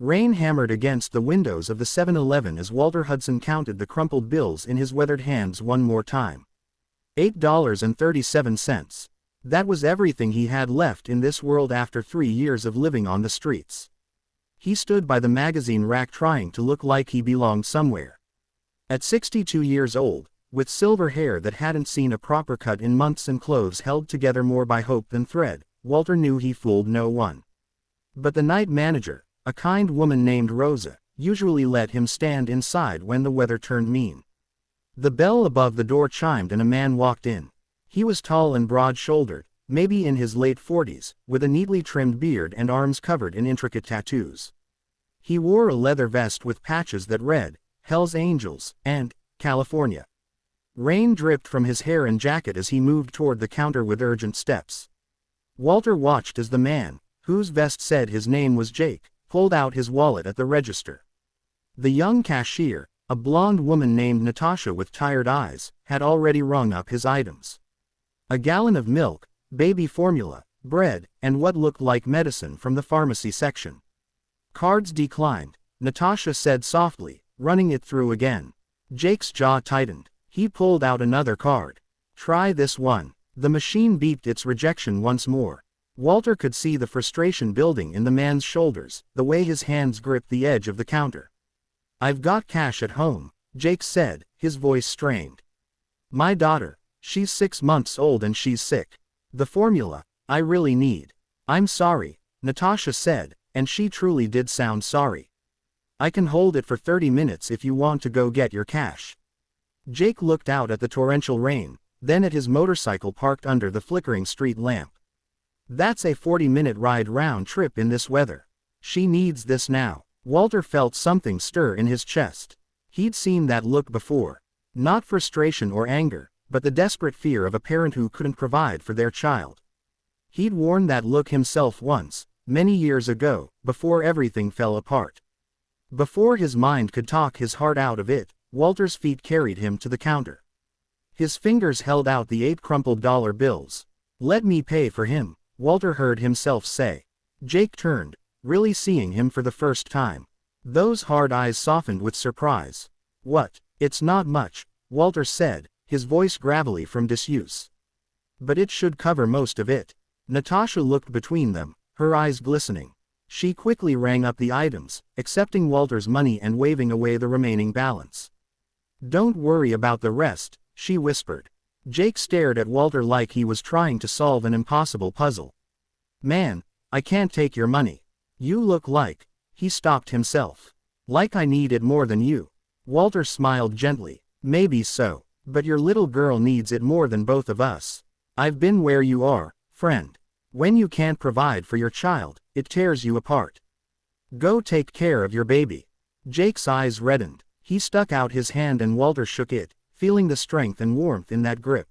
Rain hammered against the windows of the 7-Eleven as Walter Hudson counted the crumpled bills in his weathered hands one more time. $8.37. That was everything he had left in this world after 3 years of living on the streets. He stood by the magazine rack trying to look like he belonged somewhere. At 62 years old, with silver hair that hadn't seen a proper cut in months and clothes held together more by hope than thread, Walter knew he fooled no one. But the night manager, a kind woman named Rosa, usually let him stand inside when the weather turned mean. The bell above the door chimed and a man walked in. He was tall and broad-shouldered, maybe in his late 40s, with a neatly trimmed beard and arms covered in intricate tattoos. He wore a leather vest with patches that read, "Hell's Angels," and "California." Rain dripped from his hair and jacket as he moved toward the counter with urgent steps. Walter watched as the man, whose vest said his name was Jake, pulled out his wallet at the register. The young cashier, a blonde woman named Natasha with tired eyes, had already rung up his items. A gallon of milk, baby formula, bread, and what looked like medicine from the pharmacy section. "Cards declined," Natasha said softly, running it through again. Jake's jaw tightened. He pulled out another card. "Try this one." The machine beeped its rejection once more. Walter could see the frustration building in the man's shoulders, the way his hands gripped the edge of the counter. "I've got cash at home," Jake said, his voice strained. "My daughter, she's 6 months old and she's sick. The formula, I really need." "I'm sorry," Natasha said, and she truly did sound sorry. "I can hold it for 30 minutes if you want to go get your cash." Jake looked out at the torrential rain, then at his motorcycle parked under the flickering street lamp. "That's a 40-minute ride round trip in this weather. She needs this now." Walter felt something stir in his chest. He'd seen that look before. Not frustration or anger, but the desperate fear of a parent who couldn't provide for their child. He'd worn that look himself once, many years ago, before everything fell apart. Before his mind could talk his heart out of it, Walter's feet carried him to the counter. His fingers held out the 8 crumpled dollar bills. "Let me pay for him," Walter heard himself say. Jake turned, really seeing him for the first time. Those hard eyes softened with surprise. "What? It's not much," Walter said, his voice gravelly from disuse. "But it should cover most of it." Natasha looked between them, her eyes glistening. She quickly rang up the items, accepting Walter's money and waving away the remaining balance. "Don't worry about the rest," she whispered. Jake stared at Walter like he was trying to solve an impossible puzzle. "Man, I can't take your money. You look like..." He stopped himself. "Like I need it more than you." Walter smiled gently. "Maybe so, but your little girl needs it more than both of us. I've been where you are, friend. When you can't provide for your child, it tears you apart. Go take care of your baby." Jake's eyes reddened. He stuck out his hand and Walter shook it, feeling the strength and warmth in that grip.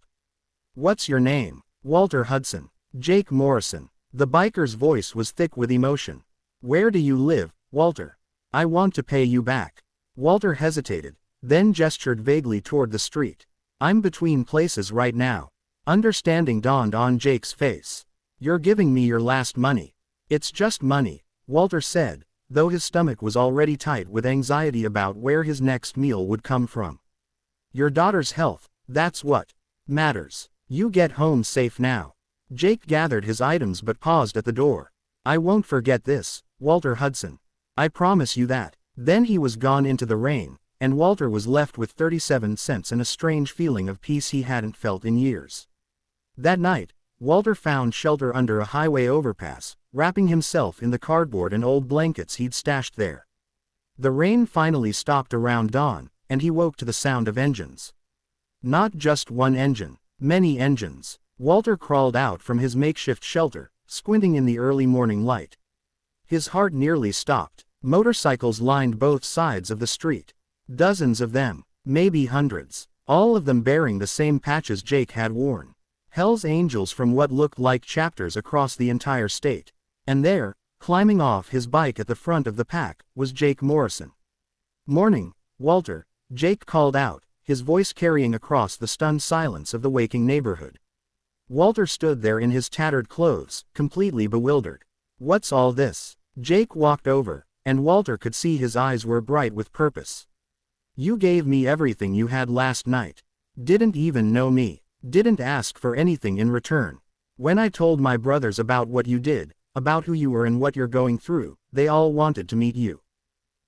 "What's your name?" "Walter Hudson." "Jake Morrison." The biker's voice was thick with emotion. "Where do you live, Walter? I want to pay you back." Walter hesitated, then gestured vaguely toward the street. "I'm between places right now." Understanding dawned on Jake's face. "You're giving me your last money." "It's just money," Walter said, though his stomach was already tight with anxiety about where his next meal would come from. "Your daughter's health, that's what matters. You get home safe now." Jake gathered his items but paused at the door. "I won't forget this, Walter Hudson. I promise you that." Then he was gone into the rain, and Walter was left with 37 cents and a strange feeling of peace he hadn't felt in years. That night, Walter found shelter under a highway overpass, wrapping himself in the cardboard and old blankets he'd stashed there. The rain finally stopped around dawn, and he woke to the sound of engines. Not just one engine, many engines. Walter crawled out from his makeshift shelter, squinting in the early morning light. His heart nearly stopped. Motorcycles lined both sides of the street. Dozens of them, maybe hundreds, all of them bearing the same patches Jake had worn. Hell's Angels from what looked like chapters across the entire state. And there, climbing off his bike at the front of the pack, was Jake Morrison. "Morning, Walter," Jake called out, his voice carrying across the stunned silence of the waking neighborhood. Walter stood there in his tattered clothes, completely bewildered. "What's all this?" Jake walked over, and Walter could see his eyes were bright with purpose. You gave me everything you had last night. Didn't even know me. Didn't ask for anything in return. When I told my brothers about what you did, about who you were and what you're going through, they all wanted to meet you.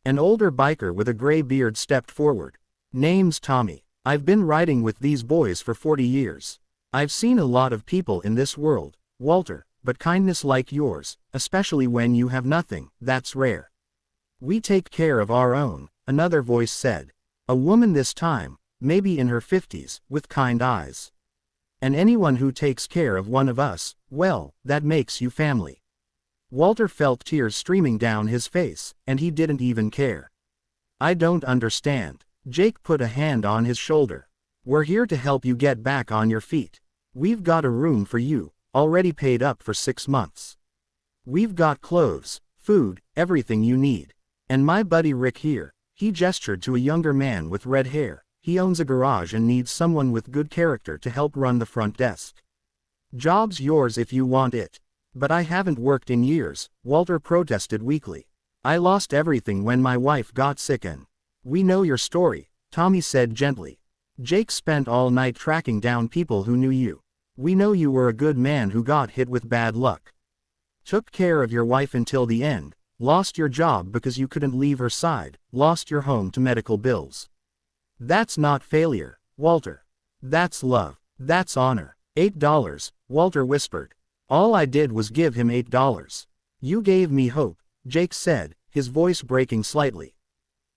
An older biker with a gray beard stepped forward. Name's Tommy. I've been riding with these boys for 40 years. I've seen a lot of people in this world, Walter, but kindness like yours, especially when you have nothing, that's rare. We take care of our own, another voice said. A woman this time, maybe in her 50s, with kind eyes. And anyone who takes care of one of us, well, that makes you family. Walter felt tears streaming down his face, and he didn't even care. I don't understand. Jake put a hand on his shoulder. We're here to help you get back on your feet. We've got a room for you, already paid up for 6 months. We've got clothes, food, everything you need. And my buddy Rick here, he gestured to a younger man with red hair, he owns a garage and needs someone with good character to help run the front desk. Job's yours if you want it. But I haven't worked in years, Walter protested weakly. I lost everything when my wife got sick and... We know your story, Tommy said gently. Jake spent all night tracking down people who knew you. We know you were a good man who got hit with bad luck. Took care of your wife until the end, lost your job because you couldn't leave her side, lost your home to medical bills. That's not failure, Walter. That's love. That's honor. $8, Walter whispered. All I did was give him $8. You gave me hope, Jake said, his voice breaking slightly.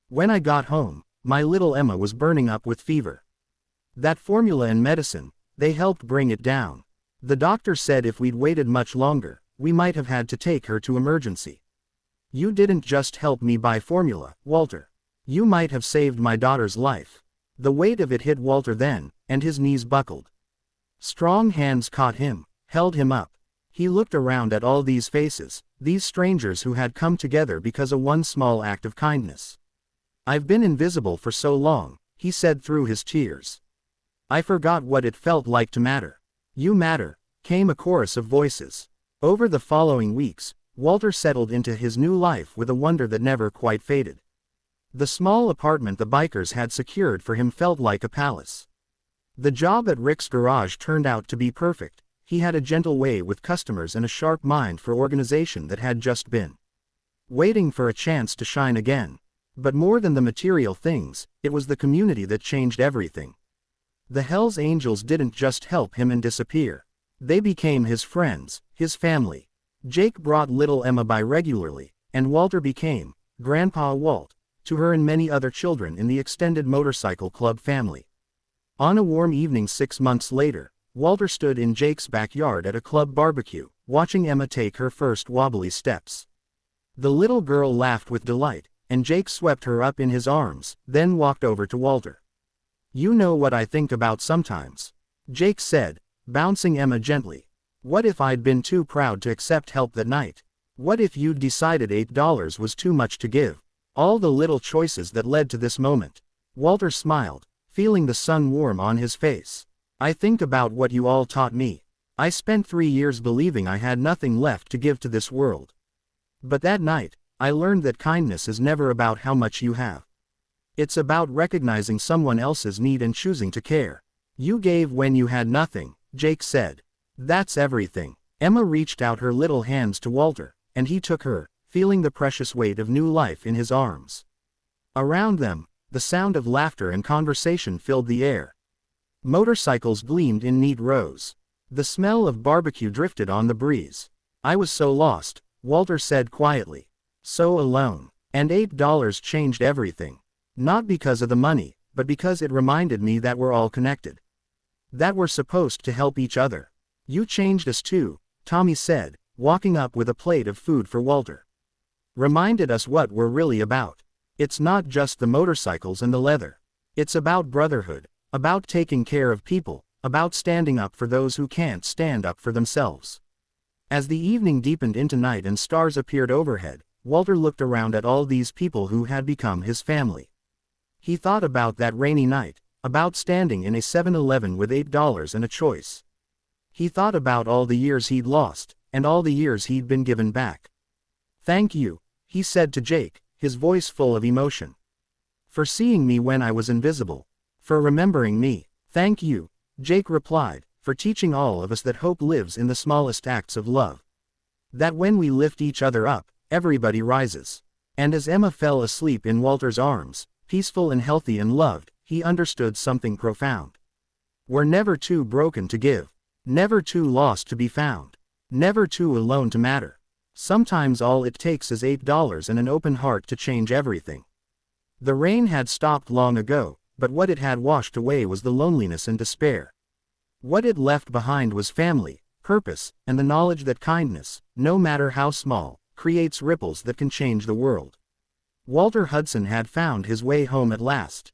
When I got home, my little Emma was burning up with fever. That formula and medicine, they helped bring it down. The doctor said if we'd waited much longer, we might have had to take her to emergency. You didn't just help me buy formula, Walter. You might have saved my daughter's life. The weight of it hit Walter then, and his knees buckled. Strong hands caught him, held him up. He looked around at all these faces, these strangers who had come together because of one small act of kindness. I've been invisible for so long, he said through his tears. I forgot what it felt like to matter. You matter, came a chorus of voices. Over the following weeks, Walter settled into his new life with a wonder that never quite faded. The small apartment the bikers had secured for him felt like a palace. The job at Rick's garage turned out to be perfect. He had a gentle way with customers and a sharp mind for organization that had just been waiting for a chance to shine again. But more than the material things, it was the community that changed everything. The Hells Angels didn't just help him and disappear. They became his friends, his family. Jake brought little Emma by regularly, and Walter became Grandpa Walt to her and many other children in the extended motorcycle club family. On a warm evening 6 months later, Walter stood in Jake's backyard at a club barbecue, watching Emma take her first wobbly steps. The little girl laughed with delight, and Jake swept her up in his arms, then walked over to Walter. You know what I think about sometimes, Jake said, bouncing Emma gently. What if I'd been too proud to accept help that night? What if you'd decided $8 was too much to give? All the little choices that led to this moment. Walter smiled, feeling the sun warm on his face. I think about what you all taught me. I spent 3 years believing I had nothing left to give to this world. But that night, I learned that kindness is never about how much you have. It's about recognizing someone else's need and choosing to care. You gave when you had nothing, Jake said. That's everything. Emma reached out her little hands to Walter, and he took her, feeling the precious weight of new life in his arms. Around them, the sound of laughter and conversation filled the air. Motorcycles gleamed in neat rows. The smell of barbecue drifted on the breeze. I was so lost, Walter said quietly. So alone. And $8 changed everything. Not because of the money, but because it reminded me that we're all connected. That we're supposed to help each other. You changed us too, Tommy said, walking up with a plate of food for Walter. Reminded us what we're really about. It's not just the motorcycles and the leather. It's about brotherhood. About taking care of people, about standing up for those who can't stand up for themselves. As the evening deepened into night and stars appeared overhead, Walter looked around at all these people who had become his family. He thought about that rainy night, about standing in a 7-Eleven with $8 and a choice. He thought about all the years he'd lost, and all the years he'd been given back. Thank you, he said to Jake, his voice full of emotion. For seeing me when I was invisible. For remembering me. Thank you, Jake replied, for teaching all of us that hope lives in the smallest acts of love. That when we lift each other up, everybody rises. And as Emma fell asleep in Walter's arms, peaceful and healthy and loved, he understood something profound. We're never too broken to give. Never too lost to be found. Never too alone to matter. Sometimes all it takes is $8 and an open heart to change everything. The rain had stopped long ago, but what it had washed away was the loneliness and despair. What it left behind was family, purpose, and the knowledge that kindness, no matter how small, creates ripples that can change the world. Walter Hudson had found his way home at last.